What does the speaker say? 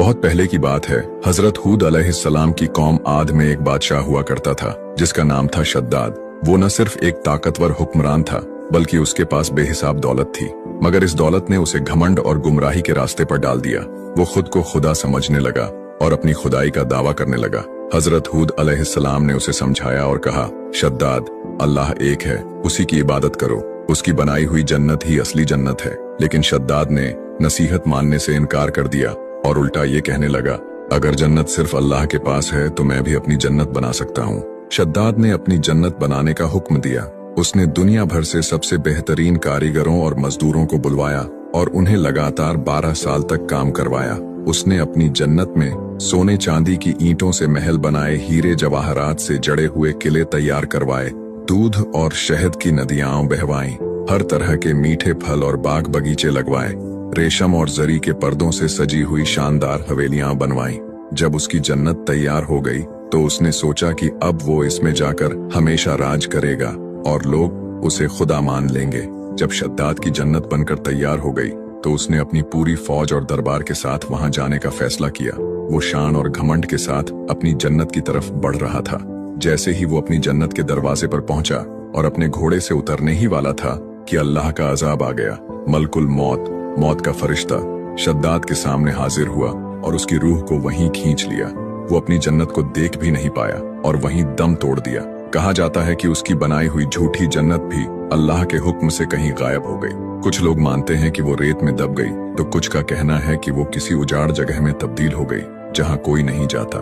बहुत पहले की बात है। हजरत हूद अलैहिस्सलाम की कौम आद में एक बादशाह हुआ करता था जिसका नाम था शद्दाद। वो न सिर्फ एक ताकतवर हुक्मरान था बल्कि उसके पास बेहिसाब दौलत थी, मगर इस दौलत ने उसे घमंड और गुमराही के रास्ते पर डाल दिया। वो खुद को खुदा समझने लगा और अपनी खुदाई का दावा करने लगा। हजरत हूद अलैहिस्सलाम ने उसे समझाया और कहा, शद्दाद, अल्लाह एक है, उसी की इबादत करो, उसकी बनाई हुई जन्नत ही असली जन्नत है। लेकिन शद्दाद ने नसीहत मानने से इनकार कर दिया और उल्टा ये कहने लगा, अगर जन्नत सिर्फ अल्लाह के पास है तो मैं भी अपनी जन्नत बना सकता हूँ। शद्दाद ने अपनी जन्नत बनाने का हुक्म दिया। उसने दुनिया भर से सबसे बेहतरीन कारीगरों और मजदूरों को बुलवाया और उन्हें लगातार 12 साल तक काम करवाया। उसने अपनी जन्नत में सोने चांदी की ईंटों से महल बनाए, हीरे जवाहरात से जड़े हुए किले तैयार करवाए, दूध और शहद की नदियां बहवाईं, हर तरह के मीठे फल और बाग बगीचे लगवाए, रेशम और जरी के पर्दों से सजी हुई शानदार हवेलियां बनवाईं। जब उसकी जन्नत तैयार हो गई तो उसने सोचा कि अब वो इसमें जाकर हमेशा राज करेगा और लोग उसे खुदा मान लेंगे। जब शद्दाद की जन्नत बनकर तैयार हो गई तो उसने अपनी पूरी फौज और दरबार के साथ वहां जाने का फैसला किया। वो शान और घमंड के साथ अपनी जन्नत की तरफ बढ़ रहा था। जैसे ही वो अपनी जन्नत के दरवाजे पर पहुंचा और अपने घोड़े से उतरने ही वाला था कि अल्लाह का अजाब आ गया। मलकुल मौत का फरिश्ता शद्दाद के सामने हाजिर हुआ और उसकी रूह को वहीं खींच लिया। वो अपनी जन्नत को देख भी नहीं पाया और वहीं दम तोड़ दिया। कहा जाता है कि उसकी बनाई हुई झूठी जन्नत भी अल्लाह के हुक्म से कहीं गायब हो गई। कुछ लोग मानते हैं कि वो रेत में दब गई तो कुछ का कहना है कि वो किसी उजाड़ जगह में तब्दील हो गई जहां कोई नहीं जाता।